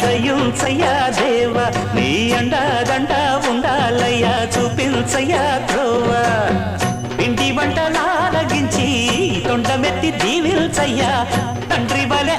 దయ్యుంచయ్యా దేవ నీ అండాదండ ఉండాలయ్యా చూపించయ్యా త్రోవ పిండి వంటలారగించి తొండమెత్తి దీవిల్చయ్యా తండ్రి వలె